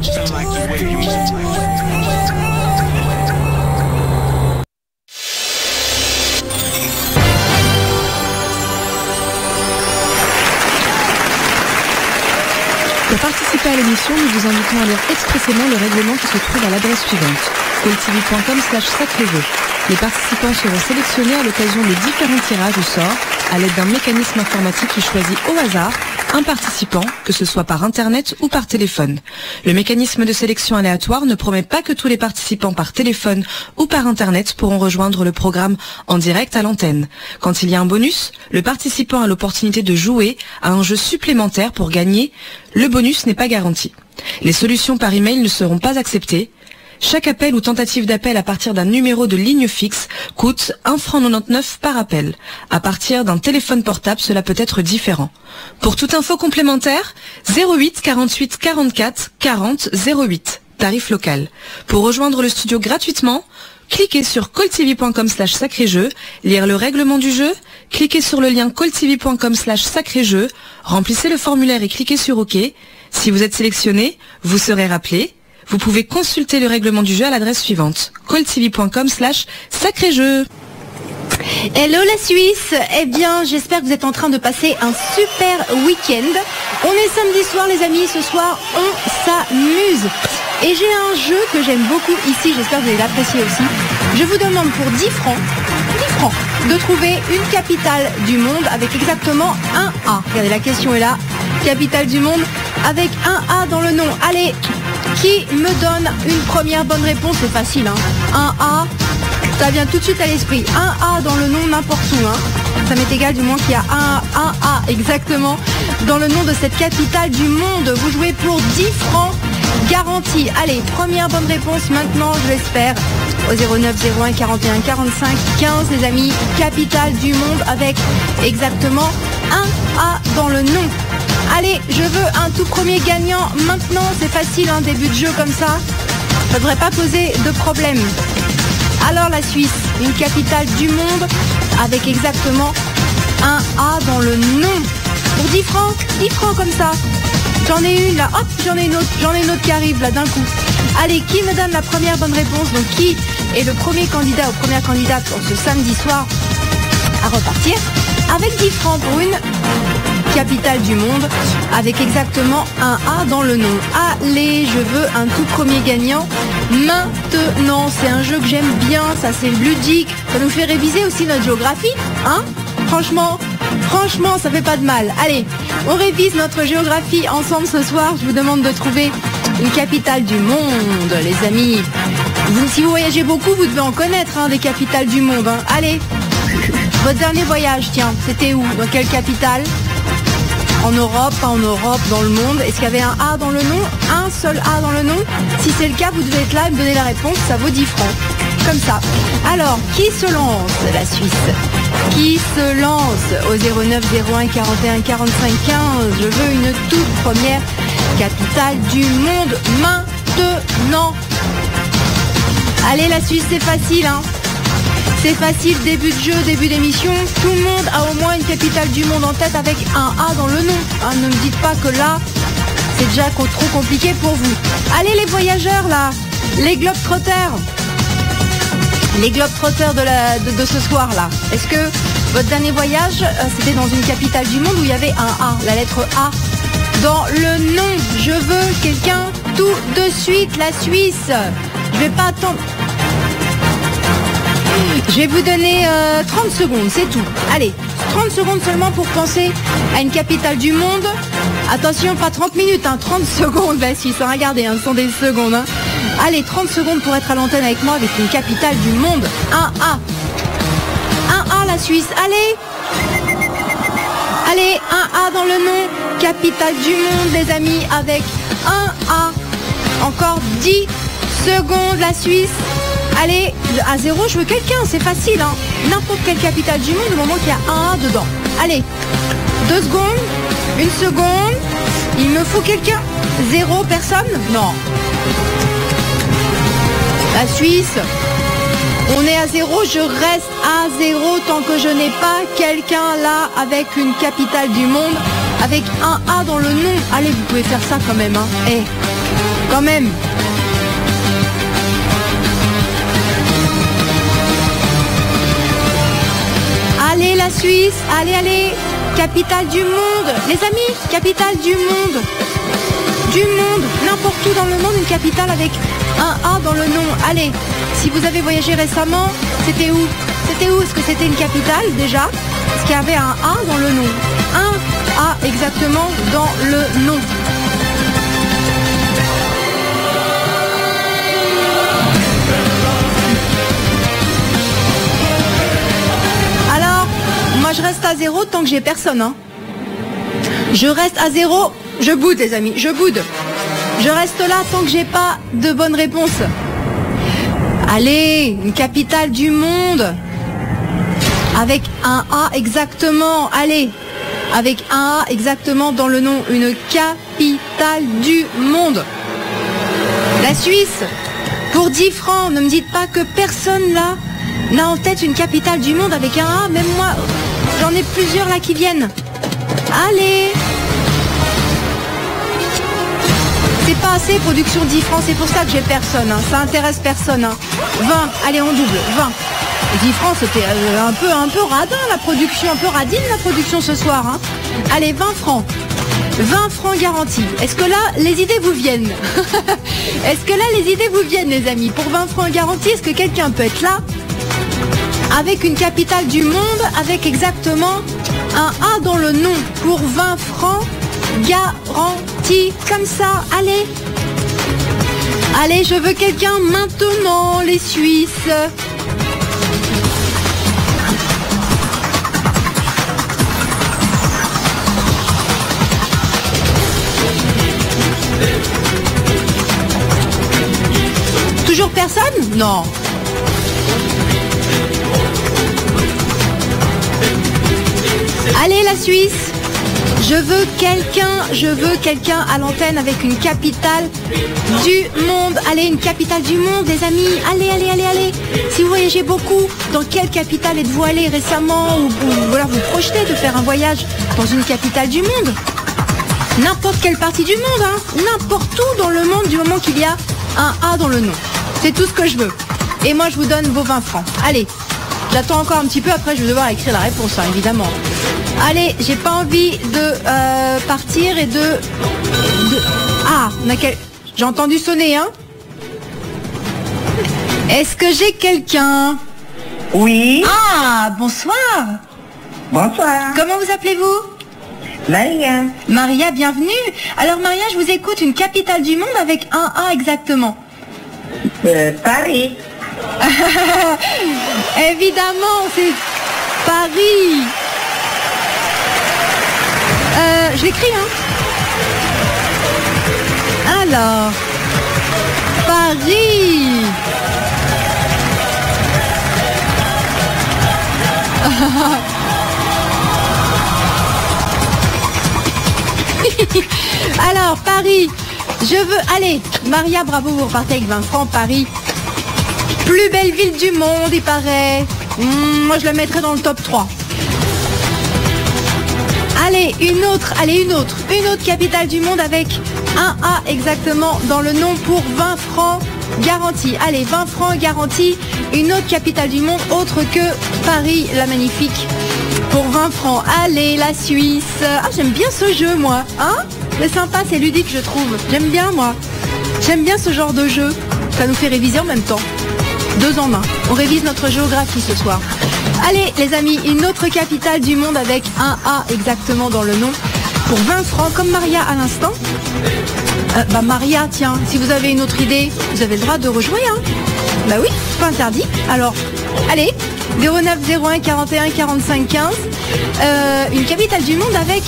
Pour participer à l'émission, nous vous invitons à lire expressément le règlement qui se trouve à l'adresse suivante: coltv.com/sacré-jeu. Les participants seront sélectionnés à l'occasion de différents tirages au sort à l'aide d'un mécanisme informatique qui choisit au hasard un participant, que ce soit par internet ou par téléphone. Le mécanisme de sélection aléatoire ne promet pas que tous les participants par téléphone ou par internet pourront rejoindre le programme en direct à l'antenne. Quand il y a un bonus, le participant a l'opportunité de jouer à un jeu supplémentaire pour gagner. Le bonus n'est pas garanti. Les solutions par email ne seront pas acceptées. Chaque appel ou tentative d'appel à partir d'un numéro de ligne fixe coûte 1,99 € par appel. À partir d'un téléphone portable, cela peut être différent. Pour toute info complémentaire, 08 48 44 40 08, tarif local. Pour rejoindre le studio gratuitement, cliquez sur coltv.com/sacré-jeu, lire le règlement du jeu, cliquez sur le lien coltv.com/sacré-jeu, remplissez le formulaire et cliquez sur OK. Si vous êtes sélectionné, vous serez rappelé. Vous pouvez consulter le règlement du jeu à l'adresse suivante: coltv.com/sacré-jeu. Hello la Suisse. Eh bien, j'espère que vous êtes en train de passer un super week-end. On est samedi soir les amis, ce soir on s'amuse. Et j'ai un jeu que j'aime beaucoup ici, j'espère que vous allez l'apprécier aussi. Je vous demande pour 10 francs, de trouver une capitale du monde avec exactement un A. Regardez, la question est là. Capitale du monde avec un A dans le nom. Allez, qui me donne une première bonne réponse? C'est facile, hein. Un A, ça vient tout de suite à l'esprit. Un A dans le nom n'importe où, hein. Ça m'est égal du moins qu'il y a un A exactement dans le nom de cette capitale du monde. Vous jouez pour 10 francs garantis. Allez, première bonne réponse maintenant, je l'espère, au 09 01 41 45 15 les amis. Capitale du monde avec exactement un A dans le nom. Allez, je veux un tout premier gagnant maintenant, c'est facile, un début de jeu comme ça ne devrait pas poser de problème. Alors la Suisse, une capitale du monde avec exactement un A dans le nom. Pour 10 francs comme ça. J'en ai une là, hop, j'en ai une autre qui arrive là d'un coup. Allez, qui me donne la première bonne réponse? Donc qui est le premier candidat ou première candidate pour ce samedi soir à repartir avec 10 francs pour une capitale du monde avec exactement un A dans le nom. Allez, je veux un tout premier gagnant maintenant. C'est un jeu que j'aime bien, ça c'est ludique, ça nous fait réviser aussi notre géographie, hein. Franchement, ça fait pas de mal. Allez, on révise notre géographie ensemble ce soir. Je vous demande de trouver une capitale du monde, les amis. Si vous voyagez beaucoup, vous devez en connaître, hein, des capitales du monde, hein. Allez, votre dernier voyage, tiens, c'était où? Dans quelle capitale? En Europe, pas en Europe, dans le monde. Est-ce qu'il y avait un A dans le nom? Un seul A dans le nom? Si c'est le cas, vous devez être là et me donner la réponse, ça vaut 10 francs. Comme ça. Alors, qui se lance, la Suisse? Qui se lance au 09 01 41 45 15? Je veux une toute première capitale du monde maintenant. Allez, la Suisse, c'est facile, hein. C'est facile, début de jeu, début d'émission. Tout le monde a au moins une capitale du monde en tête avec un A dans le nom. Hein, ne me dites pas que là, c'est déjà trop compliqué pour vous. Allez les voyageurs là, les globetrotters. Les globetrotters de ce soir là. Est-ce que votre dernier voyage, c'était dans une capitale du monde où il y avait un A, la lettre A dans le nom? Je veux quelqu'un tout de suite, la Suisse. Je vais pas attendre. Je vais vous donner 30 secondes, c'est tout. Allez, 30 secondes seulement pour penser à une capitale du monde. Attention, pas 30 minutes, hein, 30 secondes, la Suisse. Regardez, hein, ce sont des secondes. Hein. Allez, 30 secondes pour être à l'antenne avec moi avec une capitale du monde. Un A, la Suisse. Allez, un A dans le nom. Capitale du monde, les amis, avec un A. Encore 10 secondes, la Suisse. Allez, à 0, je veux quelqu'un, c'est facile, hein. N'importe quelle capitale du monde, au moment qu'il y a un A dedans. Allez, 2 secondes, 1 seconde, il me faut quelqu'un. 0, personne? Non. La Suisse, on est à 0, je reste à 0 tant que je n'ai pas quelqu'un là avec une capitale du monde, avec un A dans le nom. Allez, vous pouvez faire ça quand même, hein. Quand même. Allez la Suisse, allez, allez. Capitale du monde. Les amis, capitale du monde. Du monde. N'importe où dans le monde, une capitale avec un A dans le nom. Allez, si vous avez voyagé récemment, c'était où? C'était où? Est-ce que c'était une capitale déjà? Est-ce qu'il y avait un A dans le nom? Un A exactement dans le nom. Alors, moi je reste à zéro tant que j'ai personne. Hein. Je reste à zéro. Je boude les amis, je boude. Je reste là tant que j'ai pas de bonnes réponses. Allez, une capitale du monde. Avec un A exactement. Allez, avec un A exactement dans le nom. Une capitale du monde. La Suisse. Pour 10 francs, ne me dites pas que personne là n'a en tête une capitale du monde avec un A. Même moi, j'en ai plusieurs là qui viennent. Allez. C'est pas assez, production 10 francs, c'est pour ça que j'ai personne, hein. Ça intéresse personne. Hein. 20, allez on double, 20. 10 francs, c'était un peu radin la production, un peu radine la production ce soir. Hein. Allez, 20 francs. 20 francs garantis. Est-ce que là, les idées vous viennent? Est-ce que là, les idées vous viennent, les amis? Pour 20 francs garantis, est-ce que quelqu'un peut être là? Avec une capitale du monde, avec exactement un A dans le nom. Pour 20 francs garantis. Comme ça, allez. Allez, je veux quelqu'un maintenant, les Suisses. Toujours personne? Non. Allez, la Suisse. Je veux quelqu'un à l'antenne avec une capitale du monde. Allez, une capitale du monde, les amis. Allez, allez, allez, allez. Si vous voyagez beaucoup, dans quelle capitale êtes-vous allé récemment ou alors vous projetez de faire un voyage dans une capitale du monde? N'importe quelle partie du monde, hein. N'importe où dans le monde du moment qu'il y a un A dans le nom. C'est tout ce que je veux. Et moi, je vous donne vos 20 francs. Allez, j'attends encore un petit peu. Après, je vais devoir écrire la réponse, hein, évidemment. Allez, j'ai pas envie de partir et de... Ah, j'ai entendu sonner, hein. Est-ce que j'ai quelqu'un? Oui. Ah, bonsoir. Bonsoir. Comment vous appelez-vous? Maria. Maria, bienvenue. Alors, Maria, je vous écoute, une capitale du monde avec un A exactement. Paris. Évidemment, c'est Paris. Je l'écris, hein. Alors, Paris. Alors, Paris. Je veux... Allez, Maria, bravo, vous repartez avec 20 francs, Paris. Plus belle ville du monde, il paraît. Moi, je la mettrais dans le top 3. Allez, une autre capitale du monde avec un A exactement dans le nom pour 20 francs garantis. Allez, 20 francs garantis, une autre capitale du monde autre que Paris, la magnifique, pour 20 francs. Allez, la Suisse. Ah, j'aime bien ce jeu, moi. Hein? C'est sympa, c'est ludique, je trouve. J'aime bien, moi. J'aime bien ce genre de jeu. Ça nous fait réviser en même temps. 2 en 1. On révise notre géographie ce soir. Allez, les amis, une autre capitale du monde avec un A exactement dans le nom pour 20 francs, comme Maria à l'instant. Maria, tiens, si vous avez une autre idée, vous avez le droit de rejouer, hein. Bah oui, pas interdit. Alors, allez, 09 01 41 45 15. Une capitale du monde avec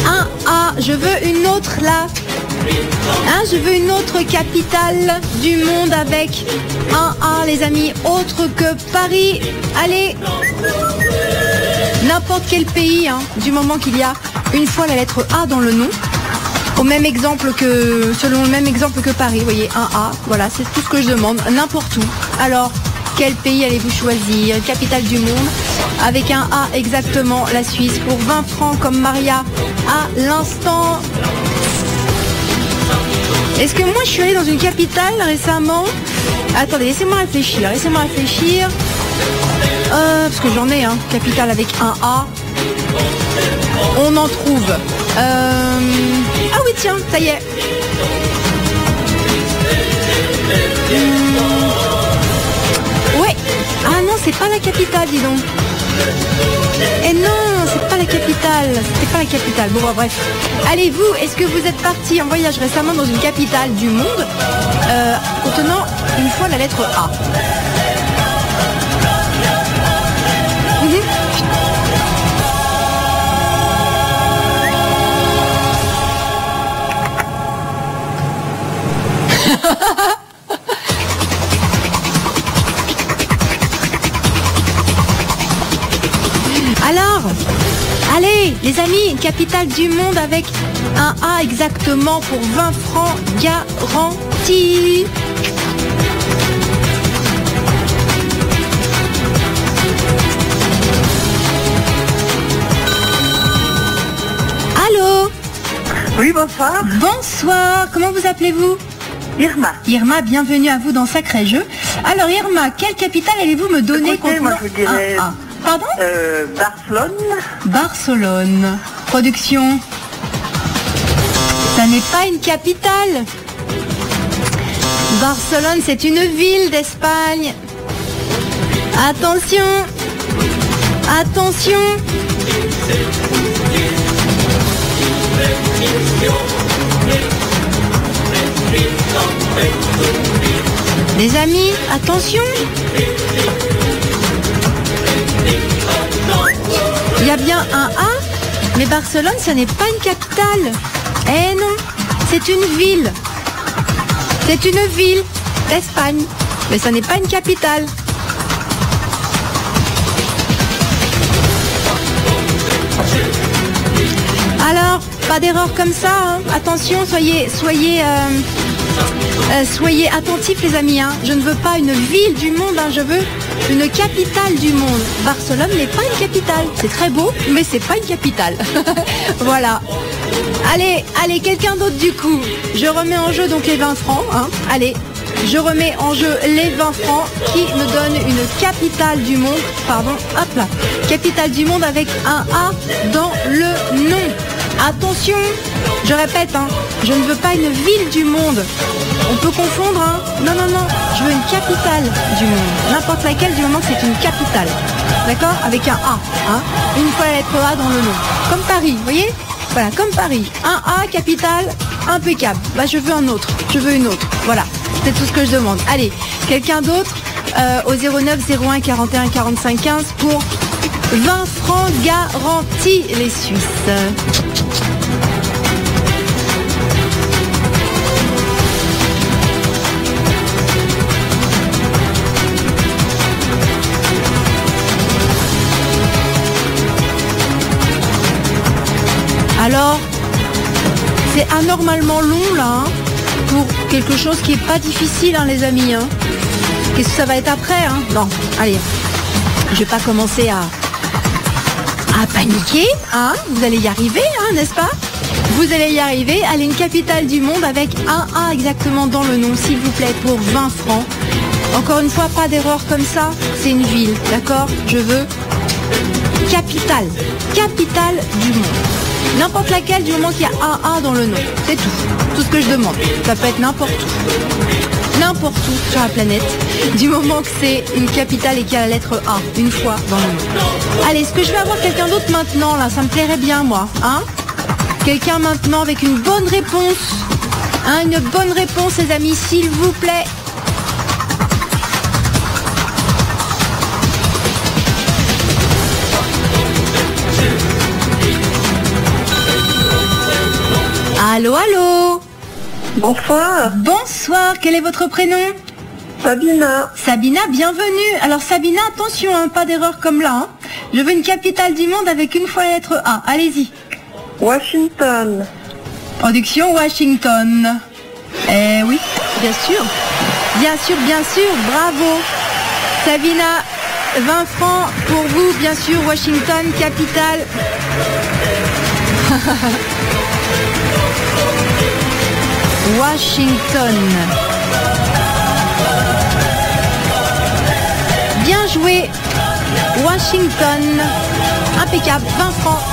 un A. Je veux une autre là. Hein, je veux une autre capitale du monde avec un A, les amis, autre que Paris. Allez, n'importe quel pays, hein, du moment qu'il y a une fois la lettre A dans le nom, selon le même exemple que Paris, vous voyez, un A, voilà, c'est tout ce que je demande, n'importe où. Alors, quel pays allez-vous choisir? Capitale du monde, avec un A exactement, la Suisse, pour 20 francs comme Maria à l'instant. Est-ce que moi je suis allée dans une capitale récemment? Attendez, laissez-moi réfléchir. Parce que j'en ai, capitale avec un A. On en trouve. Ah oui, tiens, ça y est. Ouais. Ah non, c'est pas la capitale, dis donc. Et non, c'est pas la capitale. C'était pas la capitale. Bon, bah, bref. Allez, vous, est-ce que vous êtes parti en voyage récemment dans une capitale du monde contenant une fois la lettre A? Alors, allez, les amis, une capitale du monde avec un A exactement pour 20 francs garantis. Allô? Oui, bonsoir. Bonsoir, comment vous appelez-vous? Irma. Irma, bienvenue à vous dans Sacré Jeu. Alors Irma, quelle capitale allez-vous me donner? Écoutez, moi je vous dirais Pardon? Barcelone. Barcelone. Production. Ça n'est pas une capitale. Barcelone, c'est une ville d'Espagne. Attention. Attention. Les amis, attention. Il y a bien un A, mais Barcelone, ce n'est pas une capitale. Eh non, c'est une ville. C'est une ville d'Espagne, mais ce n'est pas une capitale. Alors, pas d'erreur comme ça, Attention, soyez attentifs les amis, Je ne veux pas une ville du monde, je veux une capitale du monde. Barcelone n'est pas une capitale. C'est très beau, mais c'est pas une capitale. Voilà. Allez, quelqu'un d'autre du coup. Je remets en jeu donc les 20 francs. Allez, je remets en jeu les 20 francs qui me donnent une capitale du monde. Pardon, hop là. Capitale du monde avec un A dans le nom. Attention, je répète, je ne veux pas une ville du monde. On peut confondre, Non, je veux une capitale du monde. N'importe laquelle du moment que c'est une capitale. D'accord? Avec un A, Une fois la lettre A dans le nom. Comme Paris, vous voyez? Voilà, comme Paris. Un A, capitale, impeccable. Bah, je veux un autre. Je veux une autre. Voilà. C'est tout ce que je demande. Allez, quelqu'un d'autre au 09 01 41 45 15 pour 20 francs garantis les Suisses. Alors, c'est anormalement long là, pour quelque chose qui est pas difficile les amis. Qu'est-ce que ça va être après Non, allez, je vais pas commencer à paniquer, Vous allez y arriver, n'est-ce pas? Vous allez y arriver. Allez, une capitale du monde avec un A exactement dans le nom, s'il vous plaît, pour 20 francs. Encore une fois, pas d'erreur comme ça, c'est une ville, d'accord? Je veux capitale du monde. N'importe laquelle du moment qu'il y a un A dans le nom. C'est tout ce que je demande. Ça peut être n'importe où sur la planète, du moment que c'est une capitale et qu'il y a la lettre A, une fois dans le nom. Allez, est-ce que je vais avoir quelqu'un d'autre maintenant là? Ça me plairait bien moi. Quelqu'un maintenant avec une bonne réponse. Une bonne réponse les amis, s'il vous plaît. Allô, allô. Bonsoir. Bonsoir, quel est votre prénom? Sabina. Sabina, bienvenue. Alors Sabina, attention, pas d'erreur comme là. Je veux une capitale du monde avec une fois la lettre A. Allez-y. Washington. Production Washington. Eh oui, bien sûr. Bien sûr, bravo. Sabina, 20 francs pour vous, bien sûr, Washington, capitale. Washington. Bien joué. Washington. Impeccable. 20 francs.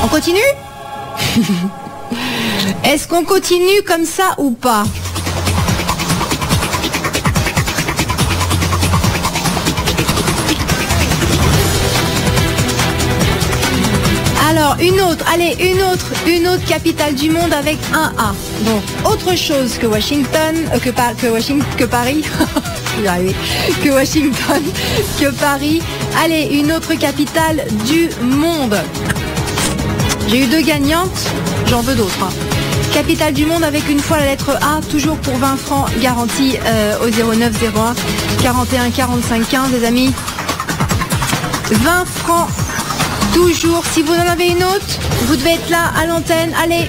On continue? Est-ce qu'on continue comme ça ou pas? Alors, une autre, allez, une autre capitale du monde avec un A. Donc, autre chose que Washington, que Paris, je vais y arriver, que Washington, que Paris. Allez, une autre capitale du monde. J'ai eu 2 gagnantes, j'en veux d'autres. Hein. Capitale du monde avec une fois la lettre A, toujours pour 20 francs, garantie au 0901 41 45 15, les amis. 20 francs. Toujours, si vous en avez une autre, vous devez être là à l'antenne. Allez,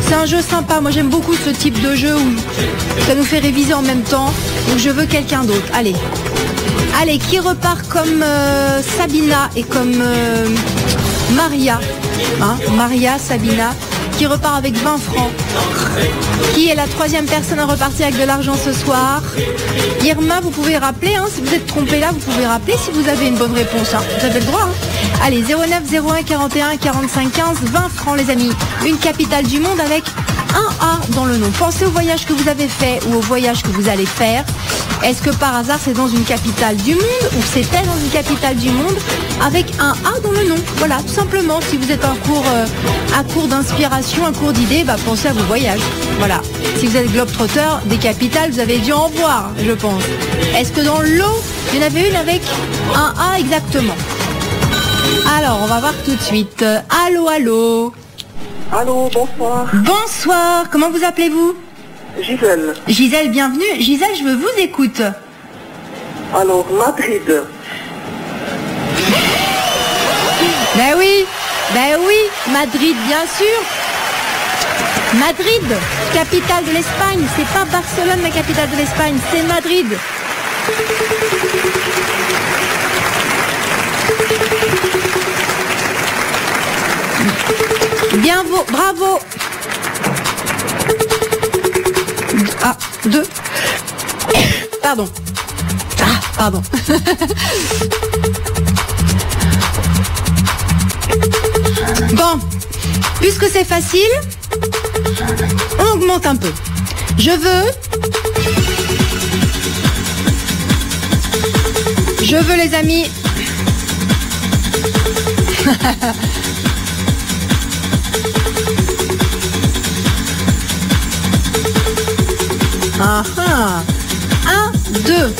c'est un jeu sympa. Moi, j'aime beaucoup ce type de jeu où ça nous fait réviser en même temps. Donc, je veux quelqu'un d'autre. Allez. Allez, qui repart comme Sabina et comme Maria. Hein, Maria, Sabina, qui repart avec 20 francs. Qui est la 3e personne à repartir avec de l'argent ce soir? Irma, vous pouvez rappeler, hein, si vous êtes trompé là, vous pouvez rappeler si vous avez une bonne réponse. Hein. Vous avez le droit. Hein. Allez, 0901 41 45 15, 20 francs les amis. Une capitale du monde avec un A dans le nom. Pensez au voyage que vous avez fait ou au voyage que vous allez faire. Est-ce que par hasard c'est dans une capitale du monde ou c'était dans une capitale du monde avec un A dans le nom? Voilà, tout simplement, si vous êtes un cours d'inspiration, un cours d'idées, bah, pensez à vos voyages. Voilà. Si vous êtes globetrotter des capitales, vous avez dû en voir, je pense. Est-ce que dans l'eau, il y en avait une avec un A exactement? Alors, on va voir tout de suite. Allô, allô. Allô, bonsoir. Bonsoir, comment vous appelez-vous? Gisèle. Gisèle, bienvenue. Gisèle, je vous écoute. Alors, Madrid. Ben oui, Madrid, bien sûr. Madrid, capitale de l'Espagne. C'est pas Barcelone, la capitale de l'Espagne, c'est Madrid. Bien, bravo. Ah, 2. Pardon. Ah, pardon. Bon, puisque c'est facile, on augmente un peu. Je veux les amis. Ah ah. 1, 2.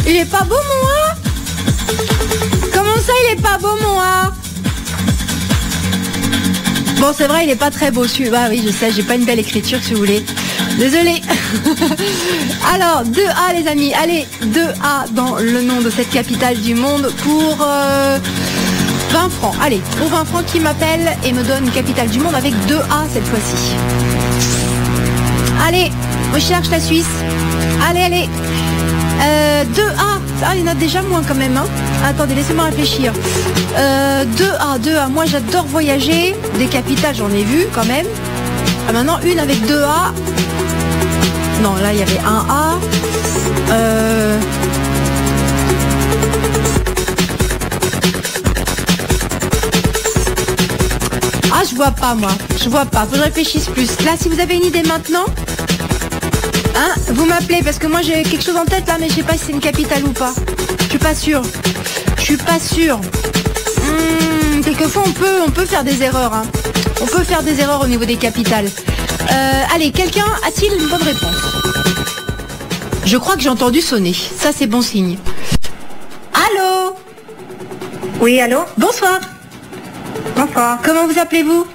Il est pas beau mon A? Comment ça il est pas beau mon A? Bon c'est vrai il est pas très beau celui-là. Bah oui je sais, j'ai pas une belle écriture si vous voulez. Désolée. Alors 2A les amis. Allez 2A dans le nom de cette capitale du monde pour 20 francs. Allez, pour 20 francs qui m'appelle et me donne une capitale du monde avec 2A cette fois-ci. Allez, on cherche la Suisse. Allez. 2A. Ah, il y en a déjà moins quand même. Hein. Attendez, laissez-moi réfléchir. 2A. Moi, j'adore voyager. Des capitales, j'en ai vu quand même. Ah, maintenant, une avec 2A. Non, là, il y avait un A. Ah, je vois pas, moi. Je vois pas. Faut que je réfléchisse plus. Là, si vous avez une idée maintenant, hein, vous m'appelez parce que moi j'ai quelque chose en tête là, mais je sais pas si c'est une capitale ou pas. Je suis pas sûre. Quelquefois on peut faire des erreurs. Hein. On peut faire des erreurs au niveau des capitales. Allez, quelqu'un a-t-il une bonne réponse? Je crois que j'ai entendu sonner. Ça c'est bon signe. Allô? Oui, allô? Bonsoir. Bonsoir. Comment vous appelez-vous?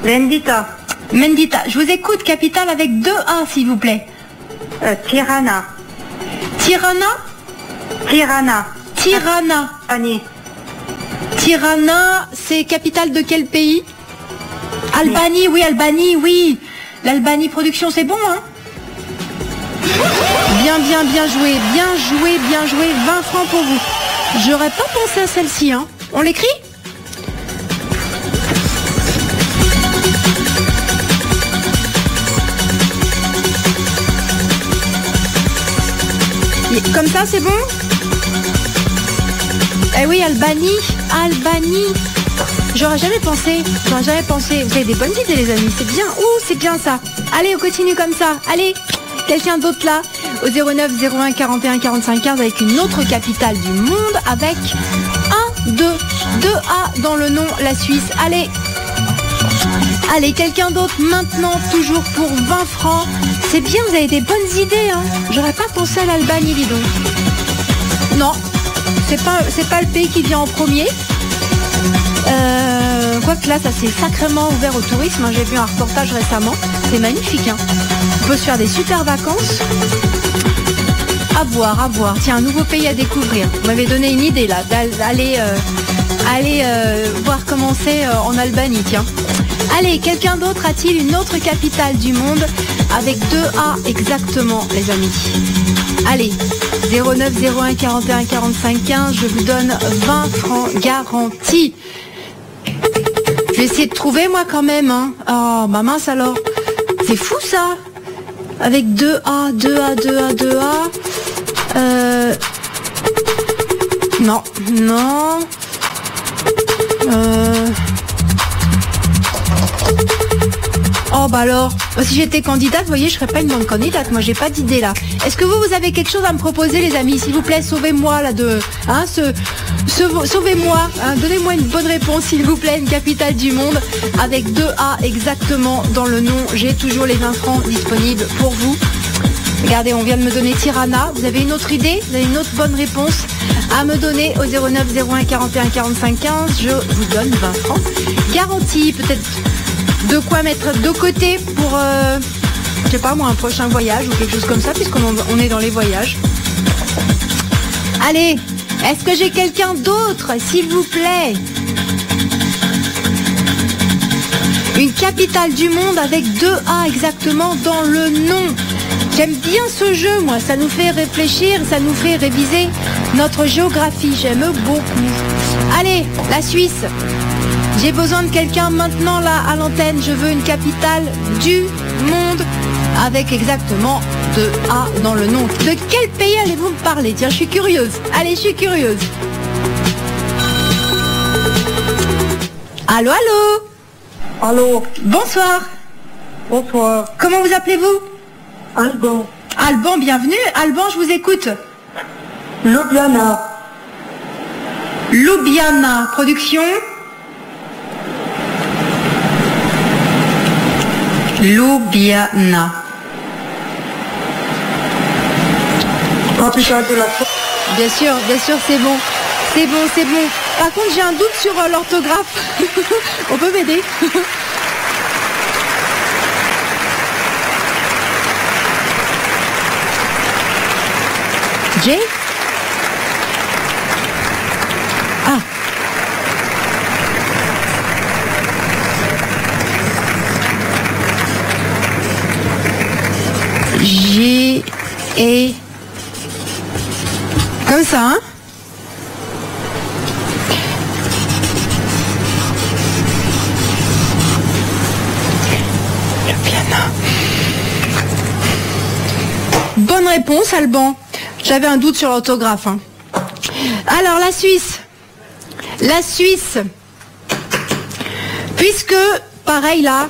Mendita. Mendita. Je vous écoute, capitale avec 2 A s'il vous plaît. Tirana. Annie. Tirana, c'est capitale de quel pays? Albanie, oui. L'Albanie production, c'est bon, hein? Bien joué. 20 francs pour vous. J'aurais pas pensé à celle-ci, hein. On l'écrit? Comme ça, c'est bon? Eh oui, Albanie. J'aurais jamais pensé. Vous avez des bonnes idées, les amis. C'est bien. Ouh, c'est bien ça. Allez, on continue comme ça. Allez, quelqu'un d'autre là? Au 09 01 41 45 15 avec une autre capitale du monde avec 2 A dans le nom, la Suisse. Allez, quelqu'un d'autre maintenant, toujours pour 20 francs. C'est bien, vous avez des bonnes idées, hein. J'aurais pas pensé à l'Albanie, dis donc. Non, c'est pas le pays qui vient en premier. Quoique là, ça s'est sacrément ouvert au tourisme, hein. J'ai vu un reportage récemment. C'est magnifique, hein. On peut se faire des super vacances. À voir. Tiens, un nouveau pays à découvrir. Vous m'avez donné une idée là, d'aller voir comment c'est en Albanie, tiens. Allez, quelqu'un d'autre a-t-il une autre capitale du monde avec 2 A exactement, les amis? Allez, 09 01 41 45 15, je vous donne 20 francs garantis. Je vais essayer de trouver moi quand même, hein. Oh, ma mince alors. C'est fou ça. Avec 2 A. Non. Oh bah alors, si j'étais candidate, vous voyez, je serais pas une bonne candidate. Moi, j'ai pas d'idée là. Est-ce que vous avez quelque chose à me proposer, les amis? S'il vous plaît, sauvez-moi là sauvez-moi. Hein, donnez-moi une bonne réponse, s'il vous plaît. Une capitale du monde avec 2 A exactement dans le nom. J'ai toujours les 20 francs disponibles pour vous. Regardez, on vient de me donner Tirana. Vous avez une autre idée? Vous avez une autre bonne réponse à me donner au 09 01 41 45 15? Je vous donne 20 francs garantie. Peut-être de quoi mettre de côté pour, je sais pas moi, un prochain voyage ou quelque chose comme ça, puisqu'on est dans les voyages. Allez, est-ce que j'ai quelqu'un d'autre, s'il vous plaît? Une capitale du monde avec 2 A exactement dans le nom. J'aime bien ce jeu, moi. Ça nous fait réfléchir, ça nous fait réviser notre géographie. J'aime beaucoup. Allez, la Suisse. J'ai besoin de quelqu'un maintenant là à l'antenne. Je veux une capitale du monde avec exactement 2 A dans le nom. De quel pays allez-vous me parler? Tiens, je suis curieuse. Allez, je suis curieuse. Allô? Allô. Bonsoir. Bonsoir. Comment vous appelez-vous? Alban. Alban, bienvenue. Alban, je vous écoute. Ljubljana. Ljubljana, production. Ljubljana. Capitale de la France. Bien sûr, c'est bon. C'est bon. Par contre, j'ai un doute sur l'orthographe. On peut m'aider? J? Ah. J et comme ça, hein? Bonne réponse, Alban. J'avais un doute sur l'orthographe. Hein. Alors, la Suisse. Puisque, pareil là,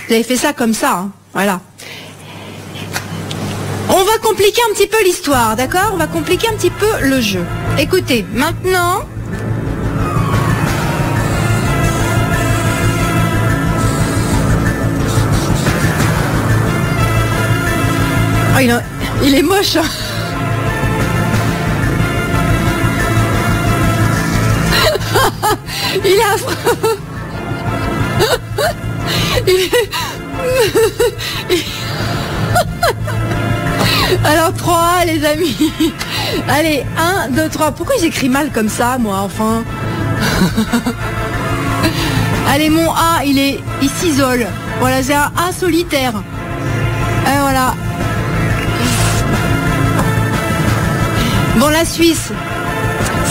vous avez fait ça comme ça. Hein. Voilà. On va compliquer un petit peu l'histoire, d'accord? On va compliquer un petit peu le jeu. Écoutez, maintenant... Oh, il est moche, hein. Il est affreux. Alors 3, les amis. Allez, 1, 2, 3. Pourquoi j'écris mal comme ça, moi, enfin? Allez, mon A, il s'isole. Voilà, c'est un A solitaire. Et voilà. Bon, la Suisse,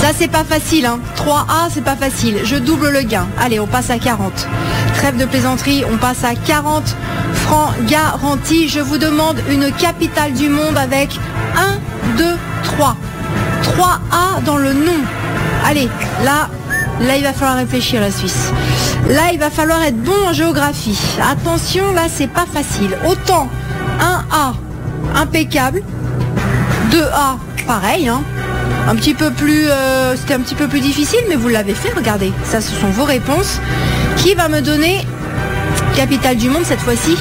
Ça, c'est pas facile, hein. 3A, c'est pas facile. Je double le gain. Allez, on passe à 40. Trêve de plaisanterie, on passe à 40 francs garantis. Je vous demande une capitale du monde avec 1, 2, 3. 3A dans le nom. Allez, là, il va falloir réfléchir, la Suisse. Là, il va falloir être bon en géographie. Attention, là, c'est pas facile. Autant 1A, impeccable. 2A, pareil, hein. Un petit peu plus, c'était un petit peu plus difficile, mais vous l'avez fait, regardez. Ça, ce sont vos réponses. Qui va me donner capitale du monde cette fois-ci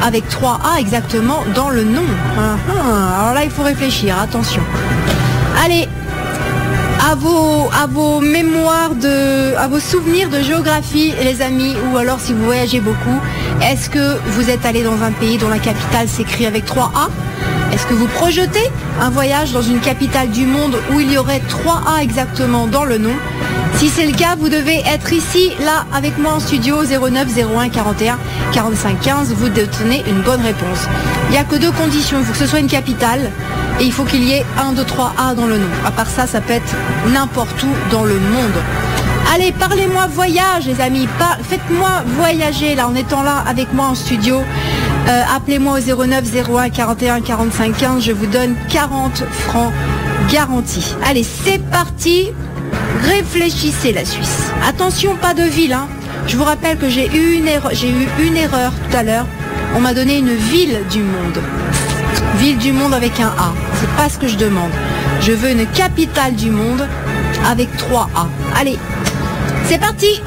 avec 3A exactement dans le nom. Alors là, il faut réfléchir, attention. Allez, à vos mémoires, à vos souvenirs de géographie, les amis, ou alors si vous voyagez beaucoup, est-ce que vous êtes allé dans un pays dont la capitale s'écrit avec 3A ? Est-ce que vous projetez un voyage dans une capitale du monde où il y aurait 3A exactement dans le nom ? Si c'est le cas, vous devez être ici, là, avec moi en studio, 09 01 41 45 15. Vous détenez une bonne réponse. Il n'y a que deux conditions. Il faut que ce soit une capitale et il faut qu'il y ait 1, 2, 3A dans le nom. À part ça, ça peut être n'importe où dans le monde. Allez, parlez-moi voyage, les amis. Faites-moi voyager, là, en étant là avec moi en studio. Appelez-moi au 09 01 41 45 15. Je vous donne 40 francs garantis. Allez, c'est parti. Réfléchissez, la Suisse. Attention, pas de ville, hein. Je vous rappelle que j'ai eu une erreur tout à l'heure. On m'a donné une ville du monde. Ville du monde avec un A. C'est pas ce que je demande. Je veux une capitale du monde avec 3A. Allez, c'est parti.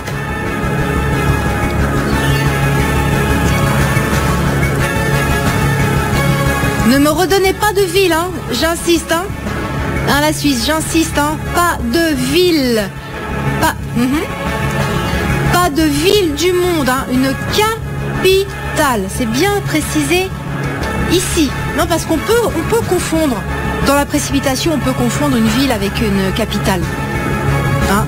Ne me redonnez pas de ville, hein. J'insiste, hein. Hein, la Suisse, j'insiste, hein. Pas de ville. Pas de ville du monde, hein. Une capitale. C'est bien précisé ici. Non, parce qu'on peut confondre. Dans la précipitation, on peut confondre une ville avec une capitale. Hein.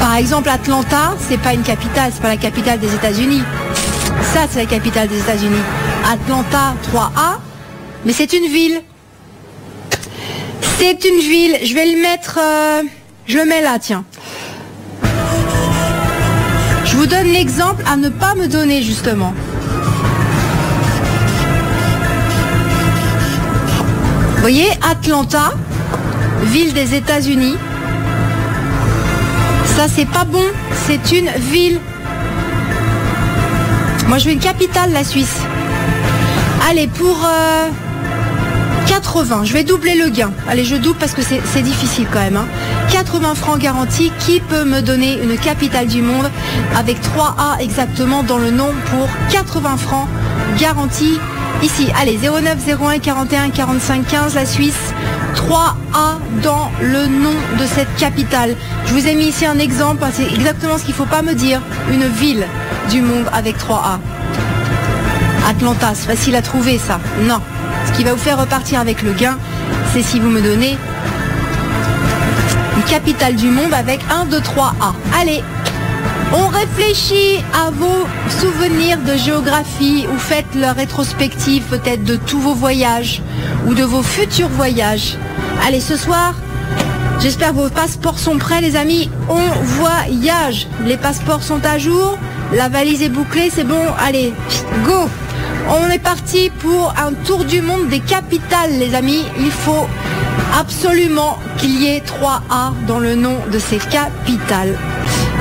Par exemple, Atlanta, c'est pas une capitale, c'est pas la capitale des États-Unis. Ça, c'est la capitale des États-Unis. Atlanta, 3A, mais c'est une ville. C'est une ville. Je vais le mettre... je le mets là, tiens. Je vous donne l'exemple à ne pas me donner, justement. Vous voyez, Atlanta, ville des États-Unis. Ça, c'est pas bon. C'est une ville. Moi, je veux une capitale, la Suisse. Allez, pour 80, je vais doubler le gain. Allez, je double parce que c'est difficile quand même. Hein. 80 francs garantis. Qui peut me donner une capitale du monde avec 3A exactement dans le nom pour 80 francs garantis ici? Allez, 09 01 41 45 15, la Suisse. 3A dans le nom de cette capitale. Je vous ai mis ici un exemple. C'est exactement ce qu'il ne faut pas me dire. Une ville du monde avec 3A. Atlanta, c'est facile à trouver ça. Non. Ce qui va vous faire repartir avec le gain, c'est si vous me donnez une capitale du monde avec 1, 2, 3A. Allez, on réfléchit à vos souvenirs de géographie ou faites la rétrospective peut-être de tous vos voyages ou de vos futurs voyages. Allez, ce soir, j'espère que vos passeports sont prêts, les amis. On voyage. Les passeports sont à jour. La valise est bouclée, c'est bon. Allez, go! On est parti pour un tour du monde des capitales, les amis. Il faut absolument qu'il y ait 3A dans le nom de ces capitales.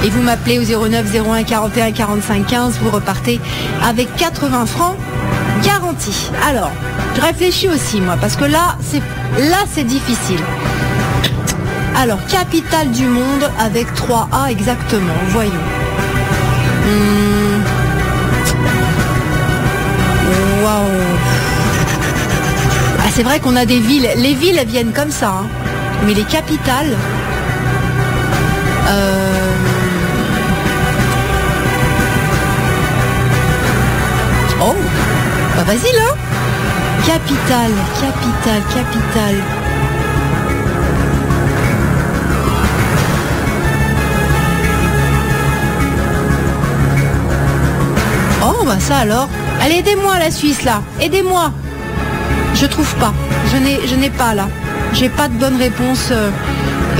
Et vous m'appelez au 09 01 41 45 15. Vous repartez avec 80 francs garantis. Alors, je réfléchis aussi, moi, parce que là, c'est difficile. Alors, capitale du monde avec 3A exactement. Voyons. Waouh. Ah, c'est vrai qu'on a des villes. Les villes, elles viennent comme ça. Hein. Mais les capitales... Oh, bah vas-y là. Capitale. Oh, bah ça alors. Allez, aidez-moi la Suisse là. Aidez-moi. Je trouve pas. Je n'ai pas là. J'ai pas de bonne réponse.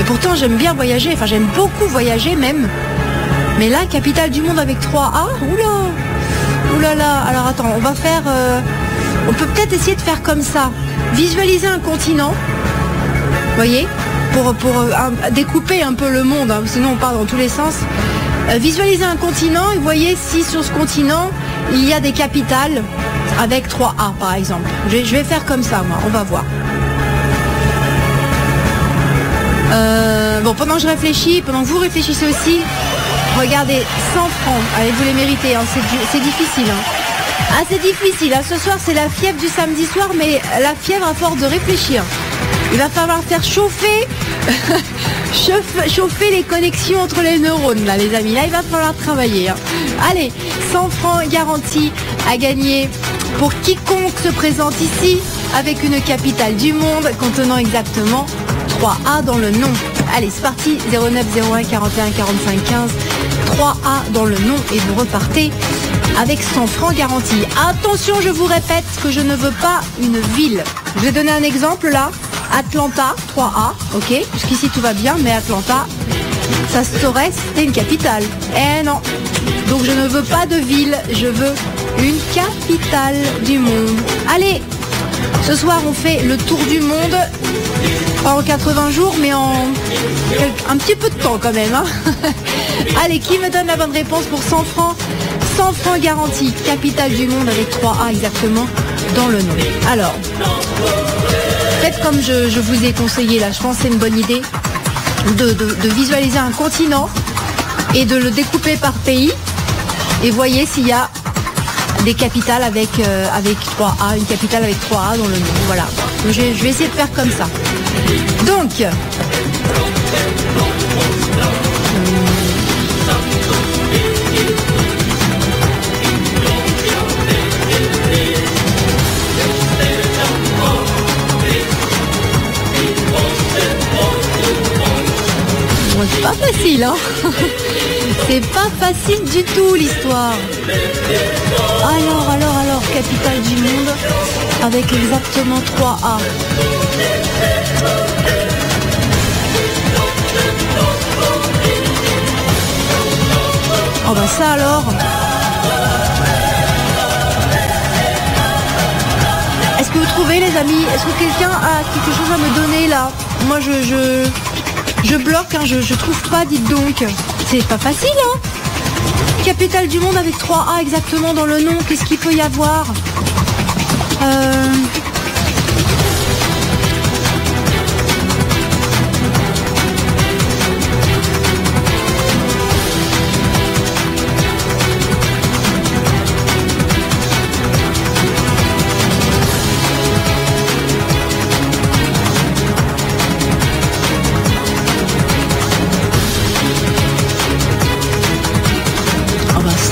Et pourtant j'aime bien voyager, enfin j'aime beaucoup voyager même. Mais là, capitale du monde avec 3A, oulala. Alors attends, on va faire... on peut peut-être essayer de faire comme ça. Visualiser un continent, voyez, pour découper un peu le monde, hein, sinon on part dans tous les sens. Visualiser un continent et voyez si sur ce continent, il y a des capitales avec 3A par exemple. Je vais faire comme ça, moi, on va voir. Bon, pendant que je réfléchis, pendant que vous réfléchissez aussi, regardez, 100 francs, allez, vous les méritez, hein, c'est difficile. Hein. Ah, c'est difficile, hein. Ce soir c'est la fièvre du samedi soir, mais la fièvre à force de réfléchir. Il va falloir faire chauffer, chauffer les connexions entre les neurones, là les amis, là il va falloir travailler. Hein. Allez, 100 francs garantis à gagner pour quiconque se présente ici avec une capitale du monde contenant exactement 3A dans le nom. Allez, c'est parti, 09 01 41 45 15, 3A dans le nom et vous repartez avec 100 francs garantis. Attention, je vous répète que je ne veux pas une ville. Je vais donner un exemple là, Atlanta, 3A, ok, jusqu'ici tout va bien, mais Atlanta, ça se saurait, c'était une capitale. Eh non, donc je ne veux pas de ville, je veux une capitale du monde. Allez, ce soir on fait le tour du monde. Pas en 80 jours, mais en un petit peu de temps quand même. Hein. Allez, qui me donne la bonne réponse pour 100 francs 100 francs garantis, capitale du monde avec 3A exactement dans le nom. Alors, faites comme je vous ai conseillé là, je pense que c'est une bonne idée de visualiser un continent et de le découper par pays et voyez s'il y a des capitales avec 3A, une capitale avec 3A dans le nom. Voilà, je vais essayer de faire comme ça. Donc, c'est pas facile, hein. C'est pas facile du tout l'histoire. Alors, capitale du monde avec exactement 3A. Oh bah ça alors. Est-ce que vous trouvez les amis? Est-ce que quelqu'un a quelque chose à me donner là? Moi je bloque, hein, je trouve pas, dites donc. C'est pas facile, hein. Capitale du monde avec 3A exactement dans le nom, qu'est-ce qu'il peut y avoir?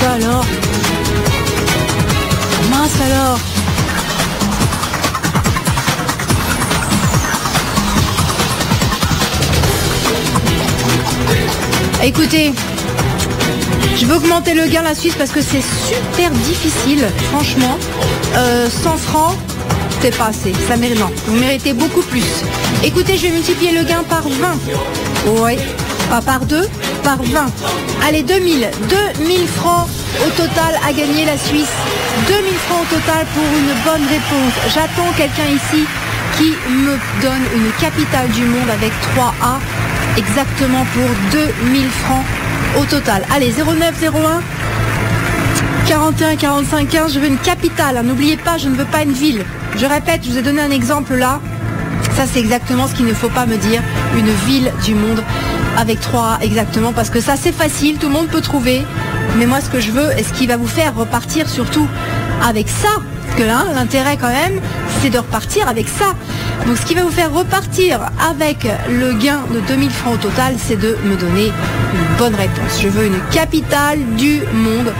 Alors, mince alors. Écoutez, je vais augmenter le gain la Suisse parce que c'est super difficile, franchement. 100 francs, c'est pas assez, ça mérite, non, vous méritez beaucoup plus. Écoutez, je vais multiplier le gain par 20. Ouais, pas par 2, par 20. Allez, 2000 francs au total à gagner la Suisse. 2000 francs au total pour une bonne réponse. J'attends quelqu'un ici qui me donne une capitale du monde avec 3A exactement pour 2000 francs au total. Allez, 0901 41 45 15, je veux une capitale. N'oubliez pas, je ne veux pas une ville. Je répète, je vous ai donné un exemple là. Ça, c'est exactement ce qu'il ne faut pas me dire. Une ville du monde avec 3A exactement, parce que ça, c'est facile, tout le monde peut trouver. Mais moi, ce que je veux, et ce qui va vous faire repartir surtout avec ça, parce que là, l'intérêt quand même, c'est de repartir avec ça. Donc, ce qui va vous faire repartir avec le gain de 2000 francs au total, c'est de me donner une bonne réponse. Je veux une capitale du monde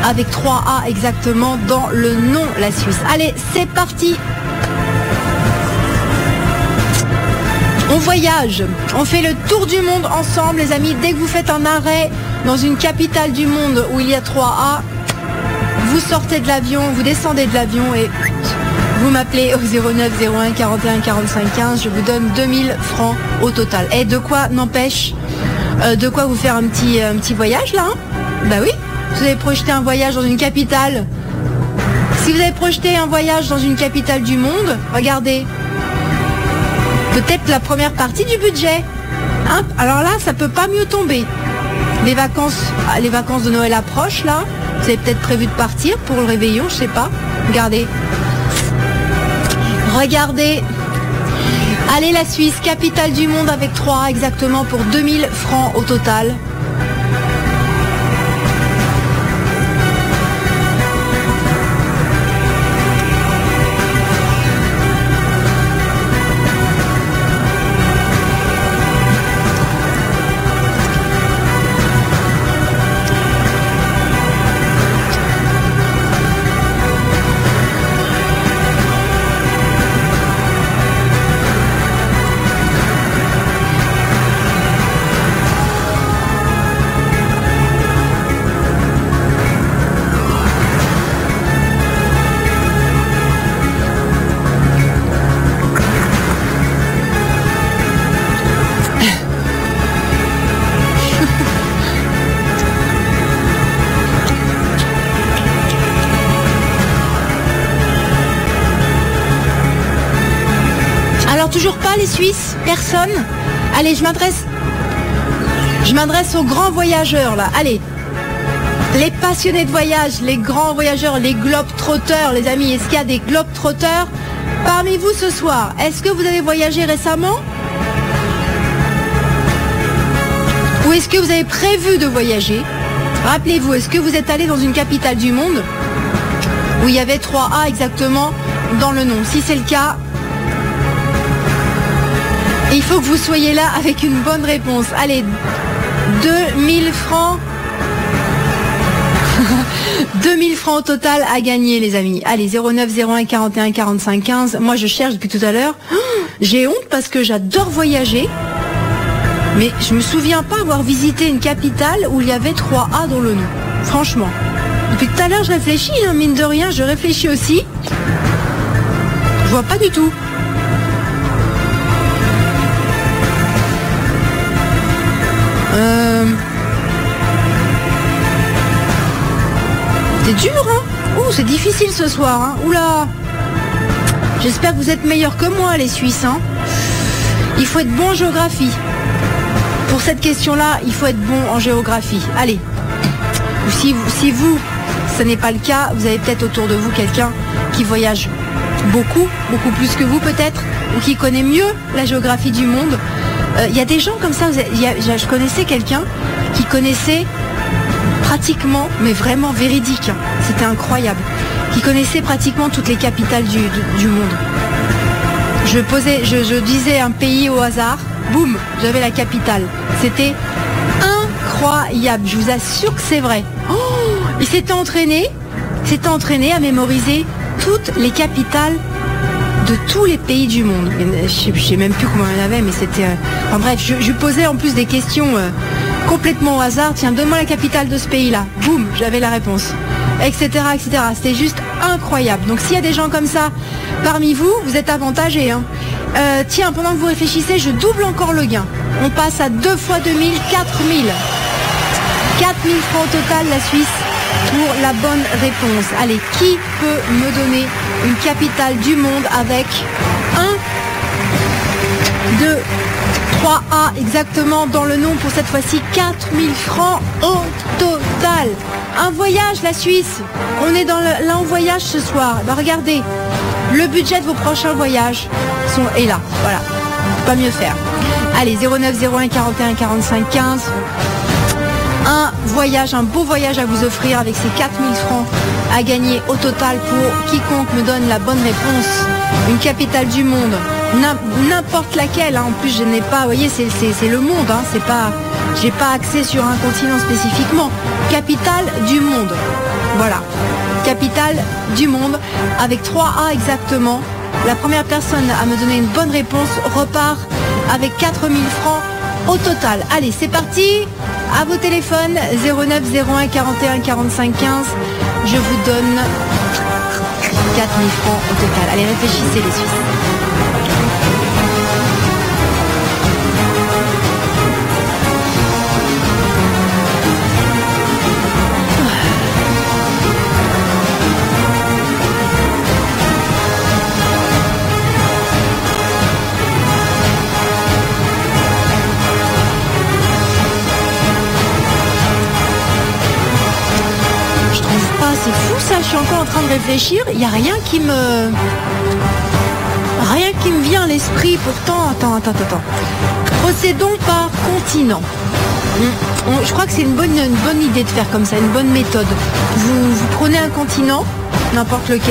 avec 3A exactement dans le nom, la Suisse. Allez, c'est parti! On voyage, on fait le tour du monde ensemble les amis. Dès que vous faites un arrêt dans une capitale du monde où il y a 3A, vous sortez de l'avion, vous descendez de l'avion et Vous m'appelez au 09 01 41 45 15, je vous donne 2000 francs au total. Et de quoi n'empêche de quoi vous faire un petit voyage là, hein? Bah oui, vous avez projeté un voyage dans une capitale. Si vous avez projeté un voyage dans une capitale du monde, regardez, peut-être la première partie du budget. Hein, alors là, ça peut pas mieux tomber. Les vacances de Noël approchent là. Vous avez peut-être prévu de partir pour le réveillon, je sais pas. Regardez. Regardez. Allez, la Suisse, capitale du monde avec 3 exactement pour 2000 francs au total. Toujours pas les Suisses? Personne? Allez, je m'adresse aux grands voyageurs là. Allez, les passionnés de voyage, les grands voyageurs, les globe-trotteurs, les amis. Est-ce qu'il y a des globe-trotteurs parmi vous ce soir? Est-ce que vous avez voyagé récemment? Ou est-ce que vous avez prévu de voyager? Rappelez-vous, est-ce que vous êtes allé dans une capitale du monde où il y avait 3A exactement dans le nom? Si c'est le cas, il faut que vous soyez là avec une bonne réponse. Allez, 2000 francs. 2000 francs au total à gagner, les amis. Allez, 09 01 41 45 15. Moi, je cherche depuis tout à l'heure. J'ai honte parce que j'adore voyager. Mais je me souviens pas avoir visité une capitale où il y avait 3A dans le nom. Franchement. Depuis tout à l'heure, je réfléchis, hein, mine de rien, je réfléchis aussi. Je vois pas du tout. C'est dur, hein? Ouh, c'est difficile ce soir, hein? Oula! J'espère que vous êtes meilleurs que moi, les Suisses, hein? Il faut être bon en géographie. Pour cette question-là, il faut être bon en géographie. Allez. Ou si vous, ce n'est pas le cas, vous avez peut-être autour de vous quelqu'un qui voyage beaucoup plus que vous peut-être, ou qui connaît mieux la géographie du monde. Il y a des gens comme ça, je connaissais quelqu'un qui connaissait pratiquement, mais vraiment véridique, c'était incroyable, qui connaissait pratiquement toutes les capitales du monde. Je disais un pays au hasard, boum, j'avais la capitale. C'était incroyable, je vous assure que c'est vrai. Oh, il s'était entraîné à mémoriser toutes les capitales de tous les pays du monde. Je sais même plus combien il y en avait, mais c'était... Enfin bref, je posais en plus des questions complètement au hasard. Tiens, donne-moi la capitale de ce pays-là. Boum, j'avais la réponse. Etc., etc. C'était juste incroyable. Donc s'il y a des gens comme ça parmi vous, vous êtes avantagés, hein. Tiens, pendant que vous réfléchissez, je double encore le gain. On passe à 2 fois 2000, 4000. 4000 francs au total, la Suisse, pour la bonne réponse. Allez, qui peut me donner une capitale du monde avec 1, 2, 3A exactement dans le nom pour cette fois-ci 4000 francs au total. Un voyage, la Suisse. On est là en voyage ce soir. Ben regardez, le budget de vos prochains voyages est là. Voilà, pas mieux faire. Allez, 09 01 41 45 15. Un voyage, un beau voyage à vous offrir avec ces 4000 francs à gagner au total pour quiconque me donne la bonne réponse. Une capitale du monde, n'importe laquelle, hein. En plus je n'ai pas, vous voyez, c'est le monde, hein. C'est pas, j'ai pas axé sur un continent spécifiquement. Capitale du monde, voilà, capitale du monde avec 3A exactement. La première personne à me donner une bonne réponse repart avec 4000 francs au total. Allez, c'est parti. À vos téléphones, 09 01 41 45 15. Je vous donne 000 francs au total. Allez, réfléchissez les Suisses. C'est fou ça, je suis encore en train de réfléchir, il n'y a rien qui me vient à l'esprit pourtant. Attends. Procédons par continent. Je crois que c'est une bonne idée de faire comme ça, une bonne méthode. Vous prenez un continent, n'importe lequel.